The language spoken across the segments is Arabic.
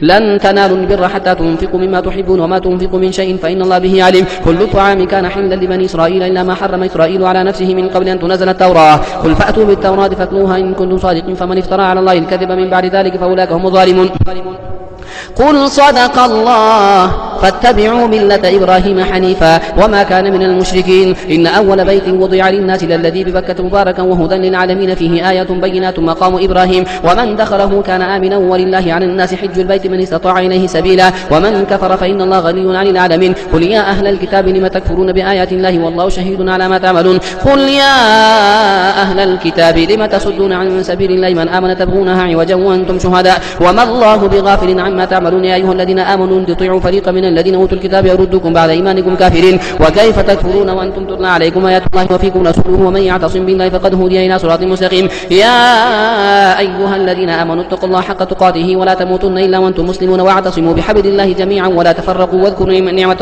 لن تنالوا البر حتى تنفقوا مما تحبون وما تنفقوا من شيء فإن الله به عليم. كل طعام كان حلا لبني إسرائيل إلا ما حرم إسرائيل على نفسه من قبل أن تنزل التوراة. قل فأتوا بالتوراة فاتلوها إن كنتم صادقين فمن افترى على الله الكذب من بعد ذلك فأولئك هم الظالمون. قل صدق الله فاتبعوا ملة إبراهيم حنيفا وما كان من المشركين. إن أول بيت وضع للناس للذي ببكة مباركا وهدى للعالمين فيه آيات بينات مقام إبراهيم ومن دخله كان آمنا ولله على الناس حج البيت من استطاع إليه سبيلا ومن كفر فإن الله غني عن العالمين. قل يا أهل الكتاب لم تكفرون بآيات الله والله شهيد على ما تعملون. قل يا أهل الكتاب لم تصدون عن سبيل الله من آمن تبغونها عوجا وأنتم شهداء وما الله بغافل عما تعملون. يا أيها الذين آمنوا ان تطيعوا فريقا من الذين أوتوا الكتاب يردوكم بعد إيمانكم كافرين وكيف تكفرون وأنتم تتلى عليكم آيات الله وفيكم رسوله ومن يعتصم بالله فقد هدي إلى صراط مستقيم. يا أيها الذين آمنوا اتقوا الله حق تقاته ولا تموتن إلا وأنتم مسلمون واعتصموا بحبل الله جميعا ولا تفرقوا واذكروا نعمة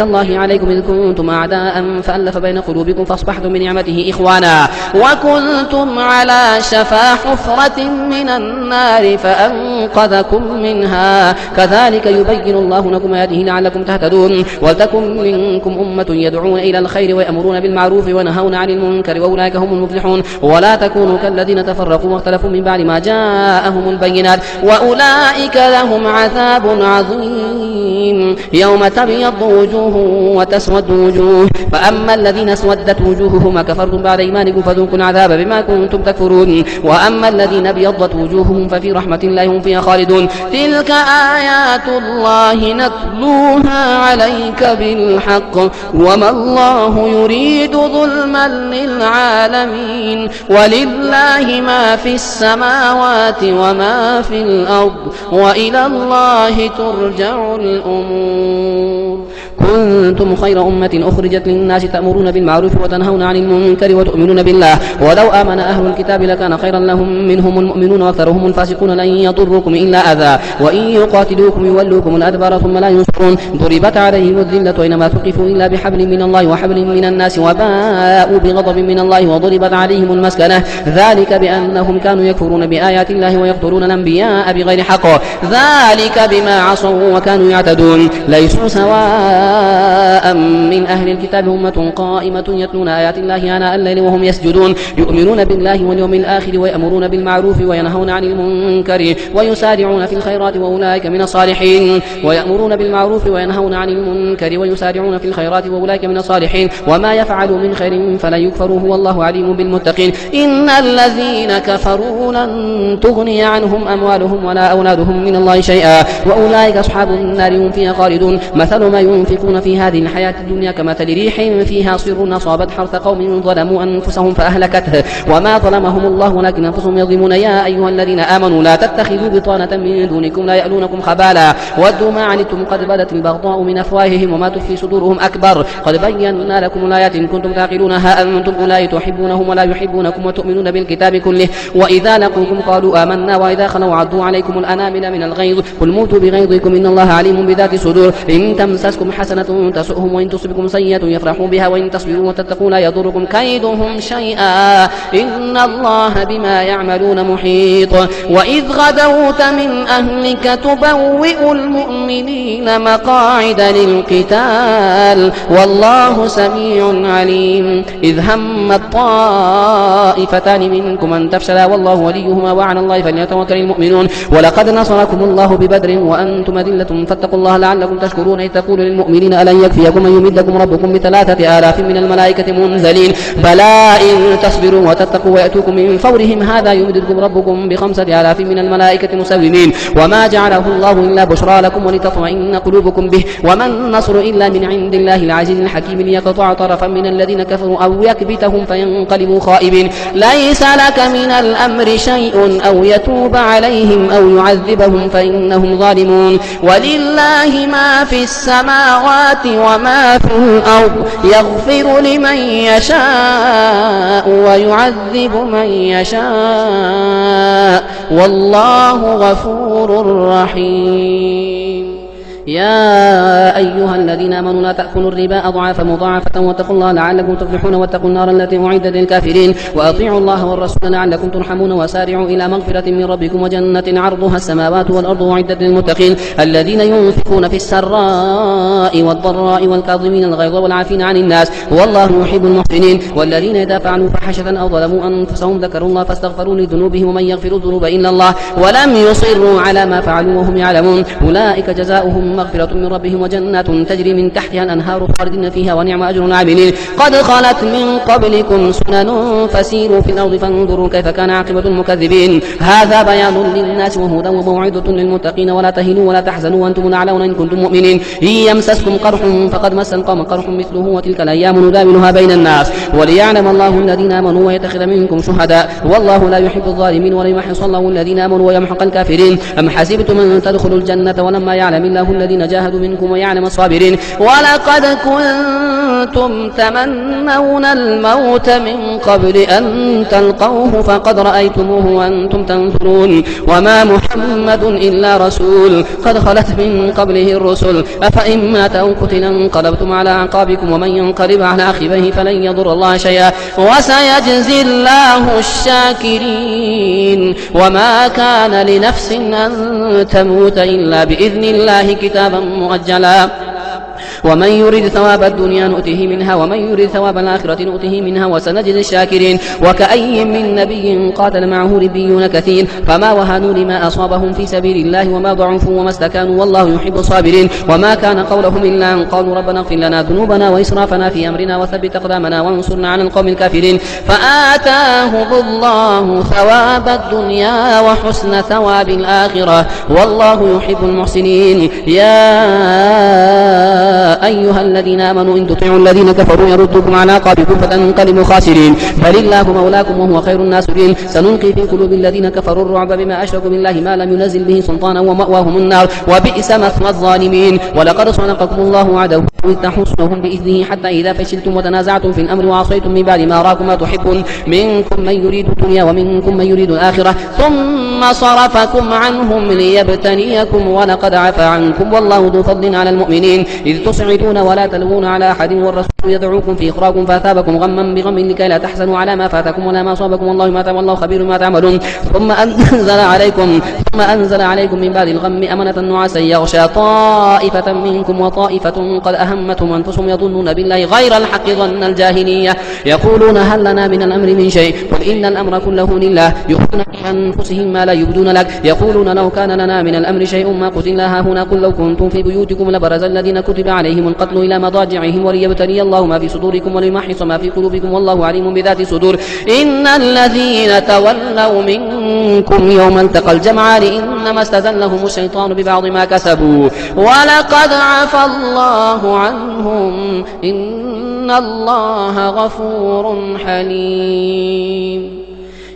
الله عليكم إذ كنتم أعداء فألف بين قلوبكم فأصبحتم بنعمته إخوانا وكنتم على شفا حفرة من النار فأنقذكم منها كذلك يبين الله لكم آياته لعلكم تهتدون. ولتكن منكم أمة يدعون إلى الخير ويأمرون بالمعروف وينهون عن المنكر وأولئك هم المفلحون. ولا تكونوا كالذين تفرقوا واختلفوا من بعد ما جاءهم البينات وأولئك لهم عذاب عظيم. يوم تبيض وجوه وتسود وجوه فأما الذين اسودت وجوههم كفرتم بعد إيمانكم فذوقوا العذاب بما كنتم تكفرون وأما الذين ابيضت وجوههم ففي رحمة الله هم فيها خالدون. تلك آيات الله نتلوها عليك بالحق وما الله يريد ظلما للعالمين ولله ما في السماوات وما في الأرض وإلى الله ترجع الأمور. كنتم خير أمة أخرجت للناس تأمرون بالمعروف وتنهون عن المنكر وتؤمنون بالله ولو آمن أهل الكتاب لكان خيرا لهم منهم المؤمنون وأكثرهم الفاسقون لن يضركم إلا أذى وإن يقاتلوكم يولوكم الأدبار ثم لا ينصرون. ضربت عليهم الذلة أينما ثقفوا إلا بحبل من الله وحبل من الناس وباءوا بغضب من الله وضربت عليهم المسكنة ذلك بأنهم كانوا يكفرون بآيات الله ويقتلون الأنبياء بغير حق ذلك بما عصوا وكانوا يعتدون. ليسوا سواء من أهل الكتاب أمة قائمة يتلون آيات الله آناء الليل وهم يسجدون يؤمنون بالله واليوم الآخر ويأمرون بالمعروف وينهون عن المنكر ويسارعون في الخيرات وأولئك من الصالحين. ويأمرون بالمعروف وينهون عن المنكر ويسارعون في الخيرات وأولئك من الصالحين وما يفعلوا من خير فلن يكفروه والله عليم بالمتقين. إن الذين كفروا لن تغني عنهم أموالهم ولا أولادهم من الله شيئا وأولئك أصحاب النار هم فيها خالدون. مثل ما ينفقون في هذه الحياة الدنيا كمثل ريح فيها صر أصابت حرث قوم ظلموا أنفسهم فأهلكته وما ظلمهم الله ولكن أنفسهم يظلمون. يا أيها الذين آمنوا لا تتخذوا بطانة من دونكم لا يألونكم خبالا ودوا ما عنتم قد بدت البغضاء من أفواههم وما تخفي صدورهم أكبر قد بينا لكم الآيات إن كنتم تعقلونها أنتم أولئك تحبونهم ولا يحبونكم وتؤمنون بالكتاب كله وإذا لقوكم قالوا آمنا وإذا خلوا عضوا عليكم الأنامل من الغيظ قل موتوا بغيظكم إن الله عليم بذات الصدور. إن تمسسكم حسنة تسؤهم وإن تصبكم سيئة يفرحوا بها وإن تصبروا وتتقوا لا يضركم كيدهم شيئا إن الله بما يعملون محيط. وإذ غدوت من أهلك تبوئ المؤمنين مقاعد للقتال والله سميع عليم. إذ هم الطائفتان منكم أن تفشلا والله وليهما وعلى الله فليتوكل المؤمنون. ولقد نصركم الله ببدر وأنتم أذلة فاتقوا الله لعلكم تشكرون. إذ تقول للمؤمنين ألن يكفيكم أن يمدكم ربكم ب3,000 من الملائكة منزلين بلى إن تصبروا وتتقوا ويأتوكم من فورهم هذا يمددكم ربكم ب5,000 من الملائكة مسومين وما جعله الله إلا بشرى لكم ولتطمئن قلوبكم به وما النصر إلا من عند الله العزيز الحكيم ليقطع طرفا من الذين كفروا أو يكبتهم فينقلبوا خائبين. ليس لك من الأمر شيء أو يتوب عليهم أو يعذبهم فإنهم ظالمون. ولله ما في السماوات وما في الأرض يغفر لمن يشاء ويعذب من يشاء والله غفور رحيم. يا أيها الذين آمنوا لا تأكلوا الربا أضعافا مضاعفة واتقوا الله لعلكم تفلحون واتقوا النار التي أعدت للكافرين وأطيعوا الله والرسول لعلكم ترحمون وسارعوا إلى مغفرة من ربكم وجنة عرضها السماوات والأرض أعدت للمتقين الذين ينفقون في السراء والضراء والكاظمين الغيظ والعافين عن الناس والله يحب المحسنين والذين إذا فعلوا فحشة أو ظلموا أنفسهم ذكروا الله فاستغفروا لذنوبهم ومن يغفر الذنوب إلا الله ولم يصروا على ما فعلوا وهم يعلمون أولئك جزاؤهم مغفرة من ربهم وجنات تجري من تحتها الأنهار خالدين فيها ونعم أجر العاملين قد خلت من قبلكم سنن فسيروا في الأرض فانظروا كيف كان عاقبة المكذبين هذا بيان للناس وهدى وموعظة للمتقين ولا تهنوا ولا تحزنوا وأنتم الأعلون إن كنتم مؤمنين إن يمسسكم قرح فقد مس القوم قرح مثله وتلك الأيام نداولها بين الناس وليعلم الله الذين آمنوا ويتخذ منكم شهداء والله لا يحب الظالمين وليمحص الله الذين آمنوا ويمحق الكافرين أم حسبتم أن تدخلوا الجنة ولما يعلم الله الذين جاهدوا منكم ويعلم الصابرين ولقد كنتم تمنون الموت من قبل أن تلقوه فقد رأيتموه وأنتم تنظرون وما محمد إلا رسول قد خلت من قبله الرسل أفإن مات أو قتل انقلبتم على أعقابكم ومن ينقلب على عقبيه فلن يضر الله شيئا وسيجزي الله الشاكرين وما كان لنفس أن تموت إلا بإذن الله كتابا مؤجلا ومن يريد ثواب الدنيا نؤته منها ومن يريد ثواب الآخرة نؤته منها وسنجزي الشاكرين وكأي من نبي قاتل معه ربيون كثير فما وهنوا لما أصابهم في سبيل الله وما ضعفوا وما استكانوا والله يحب الصابرين وما كان قولهم إلا أن قالوا ربنا اغفر لنا ذنوبنا وإسرافنا في أمرنا وثبت أقدامنا وانصرنا على القوم الكافرين فآتاهم الله ثواب الدنيا وحسن ثواب الآخرة والله يحب المحسنين يا أيها الذين آمنوا إن تطيعوا الذين كفروا يردوكم على أعقابكم فتنقلبوا خاسرين بل الله مولاكم وهو خير الناصرين سنلقي في قلوب الذين كفروا الرعب بما أشركوا بالله ما لم ينزل به سلطانا ومأواهم النار وبئس مثوى الظالمين ولقد صدقكم الله وعده إذ تحصونهم بإذنه حتى إذا فشلتم وتنازعتم في الأمر وعصيتم من بعد ما أراكم ما تحبون منكم من يريد الدنيا ومنكم من يريد الآخرة ثم صرفكم عنهم ليبتليكم ولقد عفا عنكم والله ذو فضل على المؤمنين إذ تصعدون ولا تلوون على أحد والرسول يدعوكم في إخراجكم فأثابكم غما بغم لكي لا تحزنوا على ما فاتكم ولا ما أصابكم والله خبير ما تعملون ثم أنزل عليكم من بعد الغم أمنة نعاسا يغشى طائفة منكم وطائفة قد أهمتهم أنفسهم يظنون بالله غير الحق ظن الجاهلية يقولون هل لنا من الأمر من شيء قل إن الأمر كله لله يخفون في أنفسهم ما لا يبدون لك يقولون لو كان لنا من الأمر شيء ما قتلنا هنا قل لو كنتم في بيوتكم لبرز الذين كتب عليهم القتل إلى مضاجعهم وليبتلي الله ما في صدوركم وليمحص ما في قلوبكم والله عليم بذات الصدور إن الذين تولوا منكم يوم التقى الجمعان إنما استزلهم الشيطان ببعض ما كسبوا ولقد عفا الله عنهم إن الله غفور حليم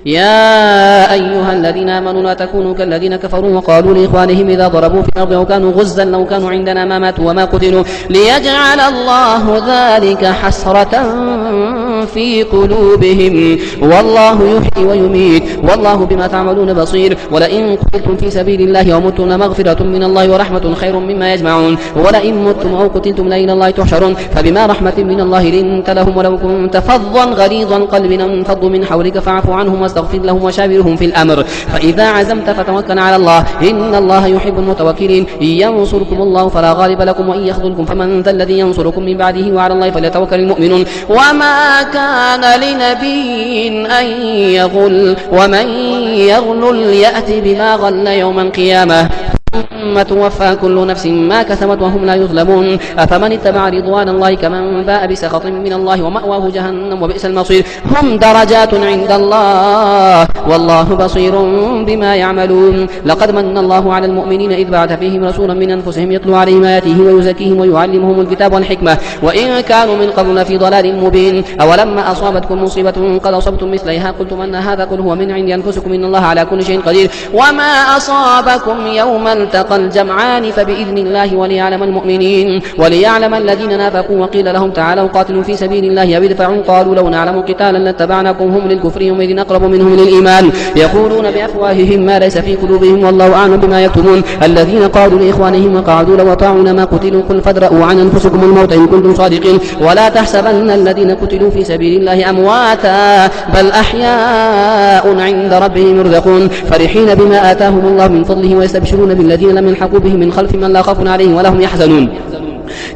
يا أيها الذين آمنوا لا تكونوا كالذين كفروا وقالوا لإخوانهم إذا ضربوا في الأرض أو كانوا غزا لو كانوا عندنا ما ماتوا وما قتلوا ليجعل الله ذلك حسرة في قلوبهم والله يحيي ويميت والله بما تعملون بصير ولئن قتلتم في سبيل الله ومتم لمغفرة من الله ورحمة خير مما يجمعون ولئن متم أو قتلتم لإلى الله تحشرون فبما رحمة من الله لنت لهم ولو كنت فظا غليظ القلب لانفضوا من حولك فاعف عنهم واستغفر لهم وشاورهم في الأمر فإذا عزمت فتوكل على الله إن الله يحب المتوكلين إن ينصركم الله فلا غالب لكم وإن يخذلكم فمن ذا الذي ينصركم من بعده وعلى الله فليتوكل المؤمنون وما كان لنبي أن يغل ومن يغل يأتي بما غل يوم القيامة ثم توفى كل نفس ما كسبت وهم لا يظلمون أفمن اتبع رضوان الله كمن باء بسخط من الله ومأواه جهنم وبئس المصير هم درجات عند الله والله بصير بما يعملون لقد من الله على المؤمنين إذ بعث فيهم رسولا من أنفسهم يتلو عليهم آياته ويزكيهم ويعلمهم الكتاب والحكمة وإن كانوا من قبل لفي ضلال مبين أولما أصابتكم مصيبة قد أصبتم مثليها قلتم أن هذا قل هو من عند أنفسكم إن الله على كل شيء قدير وما أصابكم يوم التقى الجمعان فبإذن الله وليعلم المؤمنين وليعلم الذين نافقوا. وقيل لهم تعالوا قاتلوا في سبيل الله أو ادفعوا قالوا لو نعلم قتالا لاتبعناكم هم للكفر يومئذ أقرب منهم للإيمان يقولون بأفواههم ما ليس في قلوبهم والله أعلم بما يكتمون. الذين قالوا لإخوانهم وقعدوا لو أطاعونا ما قتلوا قل فادرءوا عن أنفسكم الموت إن كنتم صادقين ولا تحسبن الذين قتلوا في سبيل الله أمواتا بل أحياء عند ربهم يرزقون فرحين بما آتاهم الله من فضله ويستبشرون بالذين لم يلحقوا بهم من خلفهم لا خوف عليهم ولا هم يحزنون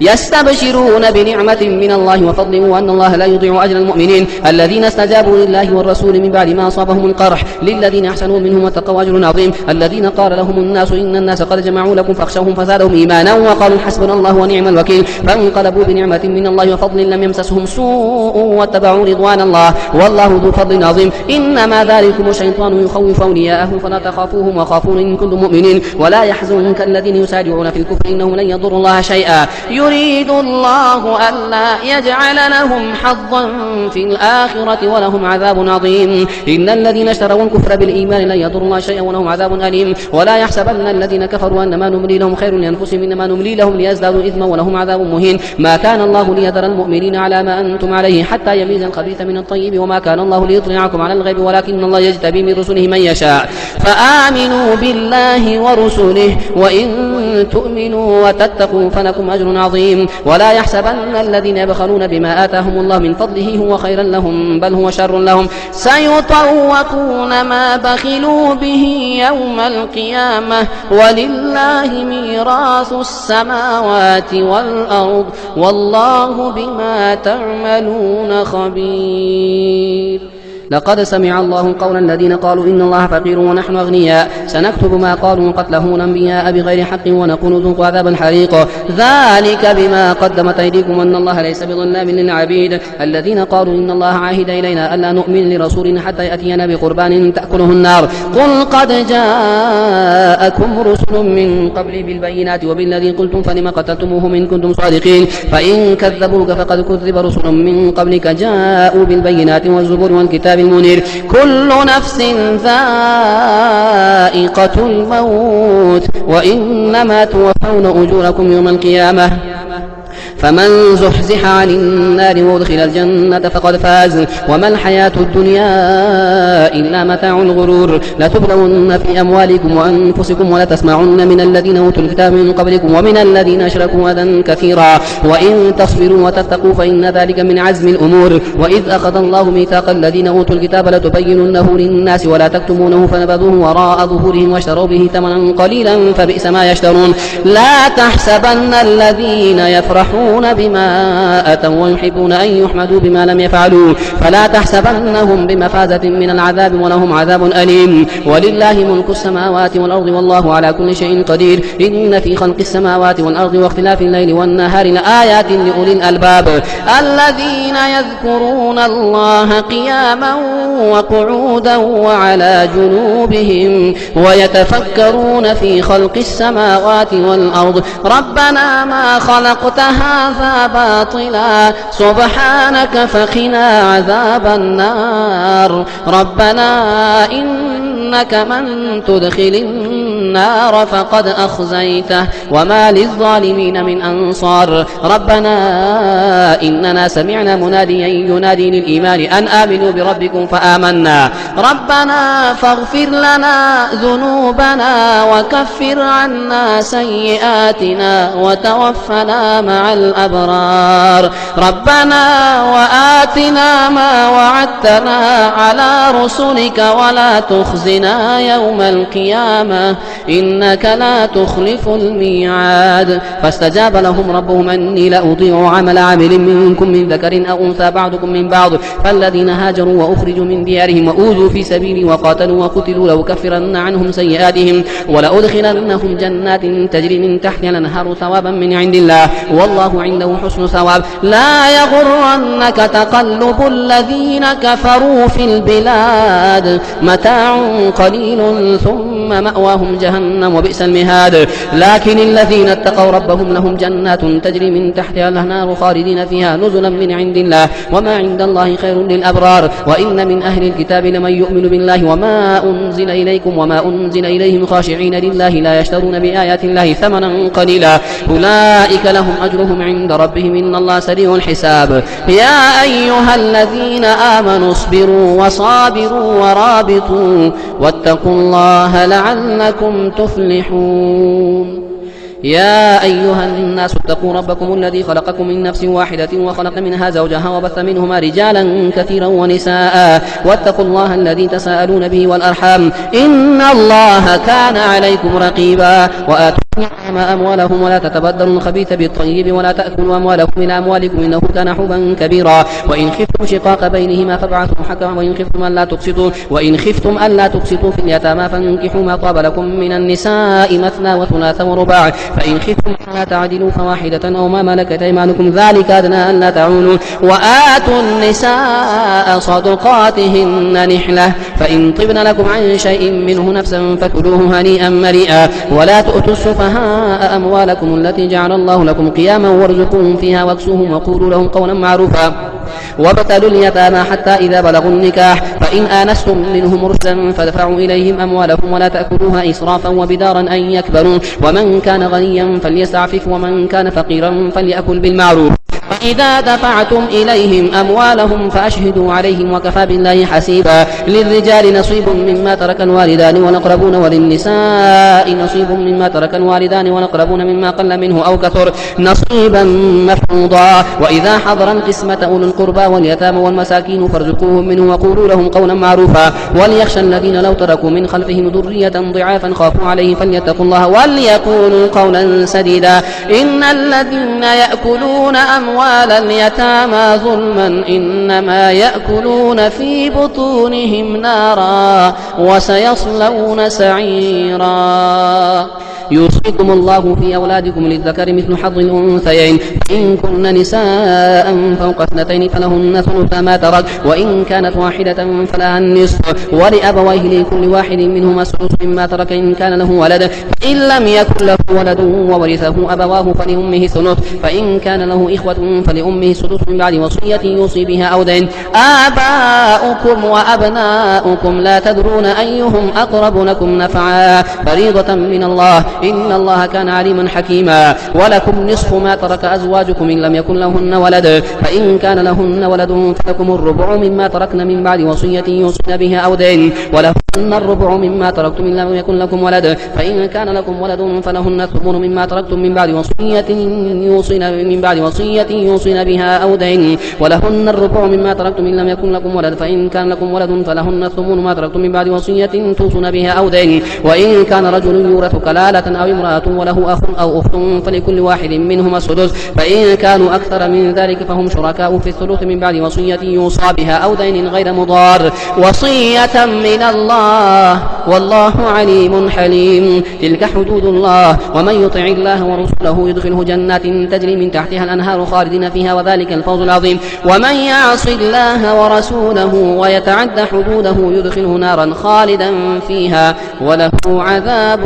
يستبشرون بنعمة من الله وفضل وأن الله لا يضيع أجر المؤمنين. الذين استجابوا لله والرسول من بعد ما أصابهم القرح للذين أحسنوا منهم واتقوا أجر عظيم. الذين قال لهم الناس إن الناس قد جمعوا لكم فاخشوهم فزادهم إيمانا وقالوا حسبنا الله ونعم الوكيل فانقلبوا بنعمة من الله وفضل لم يمسسهم سوء واتبعوا رضوان الله والله ذو فضل عظيم. إنما ذلكم الشيطان يخوف أولياءه فلا تخافوهم وخافون إن كنتم مؤمنين ولا يحزنك الذين يسارعون في الكفر إنهم لن يضروا الله شيئا يريد الله ألا يجعل لهم حظا في الآخرة ولهم عذاب عظيم. إن الذين اشتروا الكفر بالإيمان لن يضروا الله شيئا ولهم عذاب أليم. ولا يحسبن الذين كفروا أنما نملي لهم خير لأنفسهم إنما نملي لهم ليزدادوا إثما ولهم عذاب مهين. ما كان الله ليذر المؤمنين على ما أنتم عليه حتى يميز الخبيث من الطيب وما كان الله ليطلعكم على الغيب ولكن الله يجتبي من رسله من يشاء فآمنوا بالله ورسله وإن تؤمنوا وتتقوا فلكم أجر عظيم. ولا يحسبن الذين يبخلون بما آتاهم الله من فضله هو خيرا لهم بل هو شر لهم سيطوقون ما بخلوا به يوم القيامة ولله ميراث السماوات والأرض والله بما تعملون خبير. لقد سمع الله قول الذين قالوا إن الله فقير ونحن أغنياء سنكتب ما قالوا وقتلهم الأنبياء بغير حق ونقول ذوقوا عذاب الحريق ذلك بما قدمت أيديكم وأن الله ليس بظلام للعبيد. الذين قالوا إن الله عاهد إلينا ألا نؤمن لرسول حتى يأتينا بقربان تأكله النار قل قد جاءكم رسل من قبل بالبينات وبالذي قلتم فلم قتلتموهم إن كنتم صادقين فإن كذبوك فقد كذب رسل من قبلك جاءوا بالبينات والزبور والكتاب المنير كل نفس ذائقة الموت وإنما توفون أجوركم يوم القيامة فمن زحزح عن النار وادخل الجنة فقد فاز وما الحياة الدنيا إلا متاع الغرور. لتبلون في أموالكم وأنفسكم ولتسمعن من الذين أوتوا الكتاب من قبلكم ومن الذين أشركوا أذى كثيرا وإن تصبروا وتتقوا فإن ذلك من عزم الأمور. وإذ أخذ الله ميثاق الذين أوتوا الكتاب لتبيننه للناس ولا تكتمونه فنبذوه وراء ظهورهم واشتروا به ثمنا قليلا فبئس ما يشترون. لا تحسبن الذين يفرحون بما أتوا ويحبون أن يحمدوا بما لم يفعلوا فلا تحسبنهم بمفازة من العذاب ولهم عذاب أليم. ولله ملك السماوات والأرض والله على كل شيء قدير. إن في خلق السماوات والأرض واختلاف الليل والنهار لآيات لأولي الألباب الذين يذكرون الله قياما وقعودا وعلى جنوبهم ويتفكرون في خلق السماوات والأرض ربنا ما خلقت هذا باطلا سبحانك فقنا عذاب النار ربنا إنك من تدخل النار فقد أخزيته وما للظالمين من أنصار. ربنا إننا سمعنا مناديا ينادي للإيمان أن آمنوا بربكم فآمنا ربنا فاغفر لنا ذنوبنا وكفر عنا سيئاتنا وتوفنا مع الأبرار ربنا وآتنا ما وعدتنا على رسلك ولا تخزنا يوم القيامة إنك لا تخلف الميعاد. فاستجاب لهم ربهم أني لأضيع عمل عامل منكم من ذكر أو أنثى بعضكم من بعض فالذين هاجروا وأخرجوا من ديارهم وأوذوا في سبيلي وقاتلوا وقتلوا لأكفرن عنهم سيئاتهم ولأدخلنهم جنات تجري من تحتها الأنهار ثوابا من عند الله والله عنده حسن ثواب. لا يغرنك تقلب الذين كفروا في البلاد متاع قليل ثم مأواهم جهنم جهنم وبئس المهاد. لكن الذين اتقوا ربهم لهم جنات تجري من تحتها الأنهار خالدين فيها نزلا من عند الله وما عند الله خير للأبرار. وإن من أهل الكتاب لمن يؤمن بالله وما أنزل إليكم وما أنزل إليهم خاشعين لله لا يشترون بآيات الله ثمنا قليلا أولئك لهم أجرهم عند ربهم إن الله سريع الحساب. يا أيها الذين آمنوا اصبروا وصابروا ورابطوا واتقوا الله لعلكم تفلحون. يا أيها الناس اتقوا ربكم الذي خلقكم من نفس واحدة وخلق منها زوجها وبث منهما رجالا كثيرا ونساء واتقوا الله الذي تساءلون به والأرحام إن الله كان عليكم رقيبا. وآتوا اليتامى أموالهم ولا تتبدلوا الخبيث بالطيب ولا تأكلوا أموالكم إلى أموالكم إنه كان حوبا كبيرا. وإن خفتم شقاق بينهما فابعثوا حكما وإن خفتم ألا تقسطوا في اليتامى فانكحوا ما طاب لكم من النساء مثنى وثلاث ورباع فإن خفتم ألا تعدلوا فواحدة أو ما ملكت أيمانكم ذلك أدنى ألا تعولوا. وآتوا النساء صدقاتهن نحلة فإن طبن لكم عن شيء منه نفسا فكلوه هنيئا مريئا. ولا تؤتوا السفهاء أموالكم التي جعل الله لكم قياما وارزقوهم فيها واكسوهم وقولوا لهم قولا معروفا. وابتلوا اليتامى حتى إذا بلغوا النكاح فإن آنستم منهم رشدا فادفعوا إليهم أموالهم ولا تأكلوها إسرافا وبدارا أن يكبروا. ومن كان غنيا فليستعفف ومن كان فقيرا فليأكل بالمعروف. فإذا دفعتم إليهم أموالهم فأشهدوا عليهم وكفى بالله حسيبا. للرجال نصيب مما ترك الوالدان والأقربون وللنساء نصيب مما ترك الوالدان والأقربون مما قل منه أو كثر نصيبا مفروضا. وإذا حضر القسمة أولو القربى واليتامى والمساكين فارزقوهم منه وقولوا لهم قولا معروفا. وليخشى الذين لو تركوا من خلفهم ذرية ضعافا خافوا عليه فليتقوا الله وليقولوا قولا سديدا. إن الذين يأكلون أموال اليتامى ظلما إنما يأكلون في بطونهم نارا وسيصلون سعيرا. يوصيكم الله في أولادكم للذكر مثل حظ الأنثيين إن كن نساء فوق اثنتين فلهن ثلث ما ترك وإن كانت واحدة فلها النصف ولأبويه لكل واحد منهما السدس مما ترك إن كان له ولد فإن لم يكن له ولد وورثه أبواه فلأمه الثلث فإن كان له إخوة فلأمه السدس من بعد وصية يوصي بها أو دين. آباؤكم وأبناؤكم لا تدرون أيهم أقرب لكم نفعا فريضة من الله إن الله كان عليما حكيما. ولكم نصف ما ترك أزواجكم إن لم يكن لهن ولد فإن كان لهن ولد فلكم الربع مما تركن من بعد وصية يوصين بها أو دين ولهن الربع مما تركتم إن لم يكن لكم ولد فإن كان لكم ولد فلهن الثمن مما تركتم من بعد وصية يوصين بها أو دين ولهن الربع مما تركتم إن لم يكن لكم ولد فإن كان لكم ولد فلهن الثمن ما تركتم من بعد وصية توصون بها أو دين. وإن كان رجل يورث كلالة أو امرأة وله أخ أو أخت فلكل واحد منهما السدس فإن كانوا أكثر من ذلك فهم شركاء في الثلث من بعد وصية يوصى بها أو دين غير مضار وصية من الله والله عليم حليم. تلك حدود الله ومن يطع الله ورسوله يدخله جنات تجري من تحتها الأنهار خالدين فيها وذلك الفوز العظيم. ومن يعص الله ورسوله ويتعد حدوده يدخله نارا خالدا فيها وله عذاب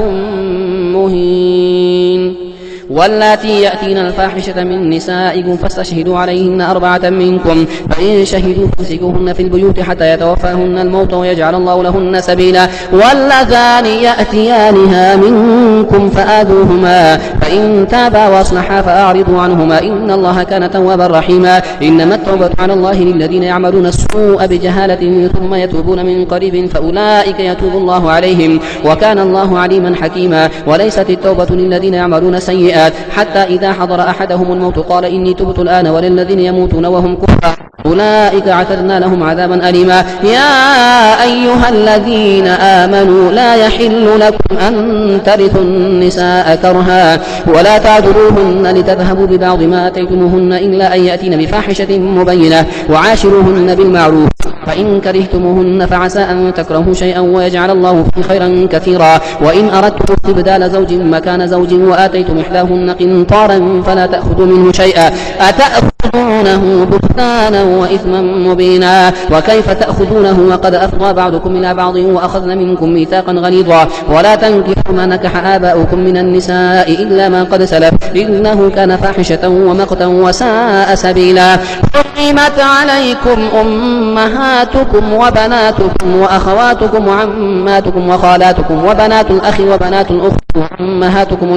مهين. واللاتي يأتين الفاحشة من نسائكم فاستشهدوا عليهن 4 منكم فإن شهدوا فامسكوهن في البيوت حتى يتوفاهن الموت ويجعل الله لهن سبيلا. واللذان يأتيانها منكم فآذوهما فإن تابا واصلحا فأعرضوا عنهما إن الله كان توابا رحيما. إنما التوبة على الله للذين يعملون السوء بجهالة ثم يتوبون من قريب فأولئك يتوب الله عليهم وكان الله عليما حكيما. وليست التوبة للذين يعملون سيئات حتى إذا حضر أحدهم الموت قال إني تبت الآن وللذين يموتون وهم كفار أولئك اعتدنا لهم عذابا أليما. يا أيها الذين آمنوا لا يحل لكم أن ترثوا النساء كرها ولا تعذروهن لتذهبوا ببعض ما آتيتموهن إلا أن يأتين بفاحشة مبينة وعاشروهن بالمعروف فإن كرهتموهن فعسى أن تكرهوا شيئا ويجعل الله فيه خيرا كثيرا. وإن أردتم استبدال زوج مكان زوج وآتيتم إحداهن قنطارا فلا تأخذوا منه شيئا أتأخذونه بهتانا وإثما مبينا. وكيف تأخذونه وقد أفضى بعضكم إلى بعض وأخذن منكم ميثاقا غليظا. ولا تنكحوا ما نكح آباؤكم من النساء إلا ما قد سلف إنه كان فاحشة ومقتا وساء سبيلا. حرمت عليكم أمهاتكم وبناتكم وأخواتكم وعماتكم وخالاتكم وبنات الأخ وبنات الأخت وأمهاتكم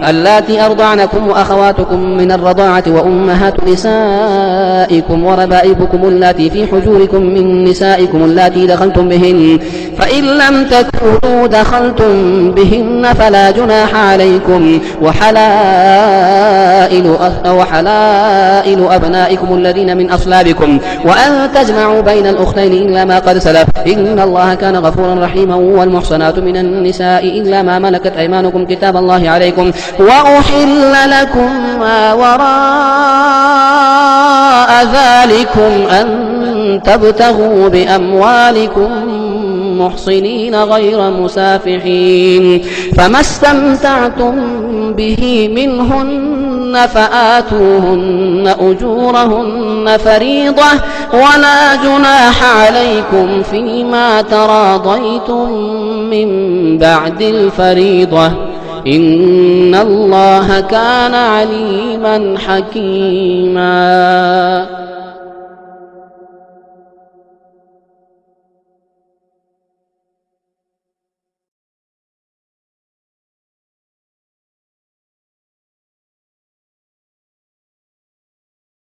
اللاتي أرضعنكم وأخواتكم من الرضاعة وأمهات نسائكم وربائبكم اللاتي في حجوركم من نسائكم اللاتي دخلتم بهن فإن لم تكونوا دخلتم بهن فلا جناح عليكم وحلائل أبنائكم الذين من أصلابكم وأن تجمعوا بين الأختين إلا ما قد سلف إن الله كان غفورا رحيما. والمحصنات من النساء إلا ما ملكت أيمانكم كتاب الله عليكم وأحل لكم ما وراء ذلكم أن تبتغوا بأموالكم محصنين غير مسافحين فما استمتعتم به منهن فآتوهن أجورهن فريضة ولا جناح عليكم فيما تراضيتم من بعد الفريضة إن الله كان عليما حكيما.